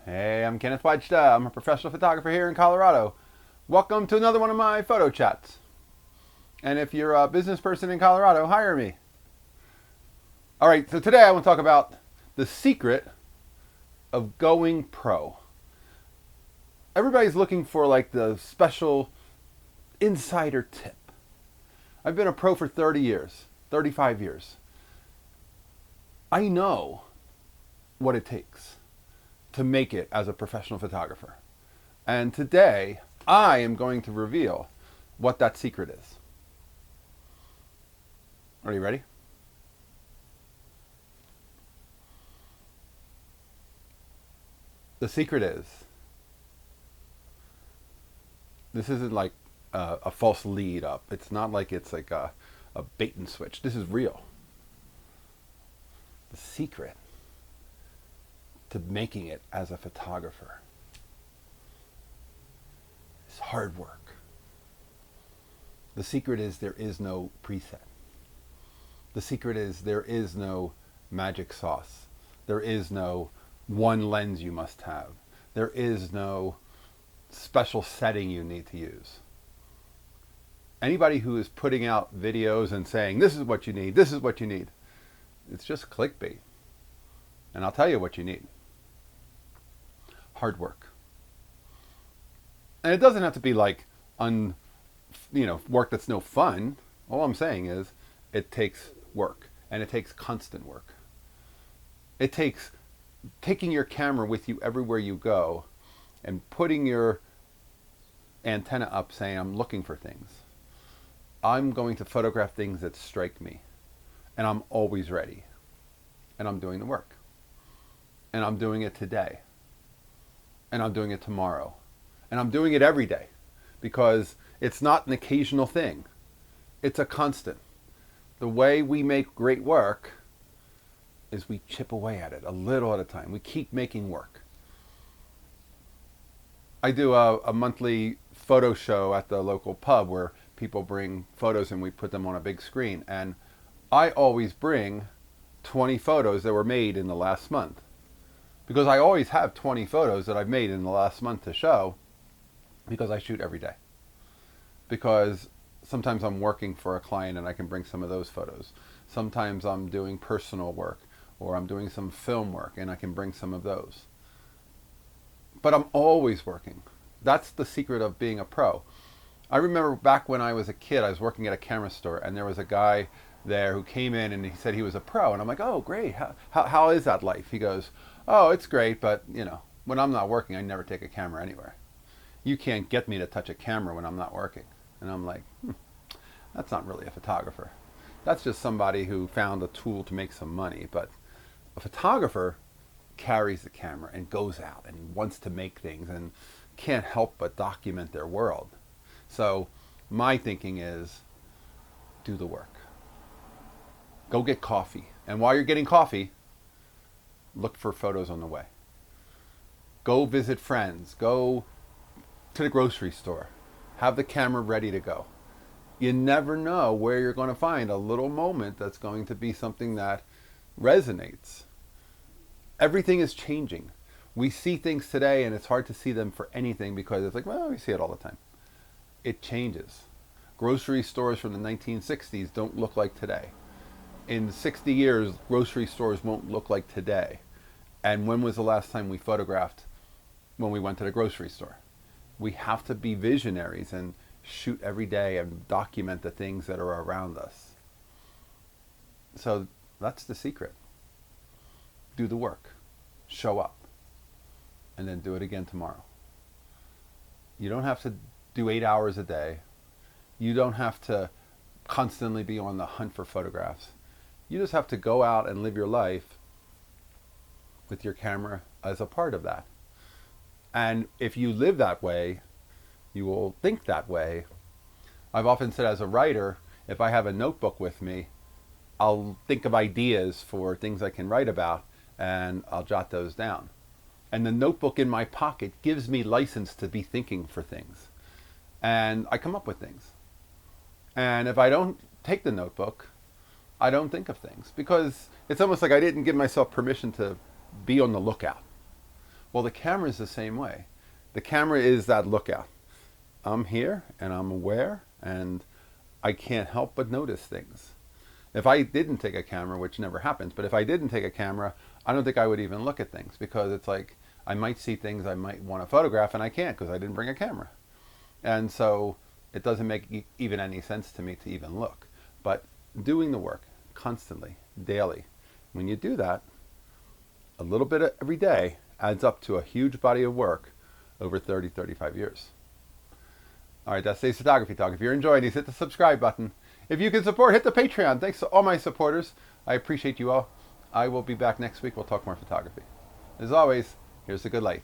Hey, I'm Kenneth Wajda. I'm a professional photographer here in Colorado. Welcome to another one of my photo chats. And if you're a business person in Colorado, hire me. All right, so today I want to talk about the secret of going pro. Everybody's looking for like the special insider tip. I've been a pro for 30 years, 35 years. I know what it takes to make it as a professional photographer. And today, I am going to reveal what that secret is. Are you ready? The secret is, this isn't like a false lead up. It's not like it's like a bait and switch. This is real. The secret to making it as a photographer is hard work. The secret is there is no preset. The secret is there is no magic sauce. There is no one lens you must have. There is no special setting you need to use. Anybody who is putting out videos and saying, this is what you need, this is what you need, it's just clickbait. And I'll tell you what you need. Hard work. And it doesn't have to be like work that's no fun. All I'm saying is it takes work, and it takes constant work. It takes taking your camera with you everywhere you go and putting your antenna up saying, I'm looking for things. I'm going to photograph things that strike me, and I'm always ready, and I'm doing the work, and I'm doing it today, and I'm doing it tomorrow, and I'm doing it every day, because it's not an occasional thing. It's a constant. The way we make great work is we chip away at it a little at a time. We keep making work. I do a monthly photo show at the local pub where people bring photos and we put them on a big screen. And I always bring 20 photos that were made in the last month, because I always have 20 photos that I've made in the last month to show, because I shoot every day. Because sometimes I'm working for a client and I can bring some of those photos. Sometimes I'm doing personal work or I'm doing some film work and I can bring some of those. But I'm always working. That's the secret of being a pro. I remember back when I was a kid, I was working at a camera store and there was a guy there who came in and he said he was a pro. And I'm like, oh, great. How is that life? He goes, oh, it's great. But, when I'm not working, I never take a camera anywhere. You can't get me to touch a camera when I'm not working. And I'm like, that's not really a photographer. That's just somebody who found a tool to make some money. But a photographer carries the camera and goes out and wants to make things and can't help but document their world. So my thinking is, do the work. Go get coffee. And while you're getting coffee, look for photos on the way. Go visit friends. Go to the grocery store. Have the camera ready to go. You never know where you're going to find a little moment that's going to be something that resonates. Everything is changing. We see things today and it's hard to see them for anything because it's like, well, we see it all the time. It changes. Grocery stores from the 1960s don't look like today. In 60 years, grocery stores won't look like today. And when was the last time we photographed when we went to the grocery store? We have to be visionaries and shoot every day and document the things that are around us. So that's the secret. Do the work. Show up. And then do it again tomorrow. You don't have to do 8 hours a day. You don't have to constantly be on the hunt for photographs. You just have to go out and live your life with your camera as a part of that. And if you live that way, you will think that way. I've often said as a writer, if I have a notebook with me, I'll think of ideas for things I can write about and I'll jot those down. And the notebook in my pocket gives me license to be thinking for things. And I come up with things. And if I don't take the notebook, I don't think of things, because it's almost like I didn't give myself permission to be on the lookout. Well, the camera is the same way. The camera is that lookout. I'm here and I'm aware and I can't help but notice things. If I didn't take a camera, which never happens, but if I didn't take a camera, I don't think I would even look at things, because it's like I might see things I might want to photograph and I can't because I didn't bring a camera. And so it doesn't make even any sense to me to even look. But doing the work constantly, daily, when you do that, a little bit every day adds up to a huge body of work over 30, 35 years. All right, that's today's Photography Talk. If you're enjoying these, hit the subscribe button. If you can support, hit the Patreon. Thanks to all my supporters. I appreciate you all. I will be back next week. We'll talk more photography. As always, here's the good light.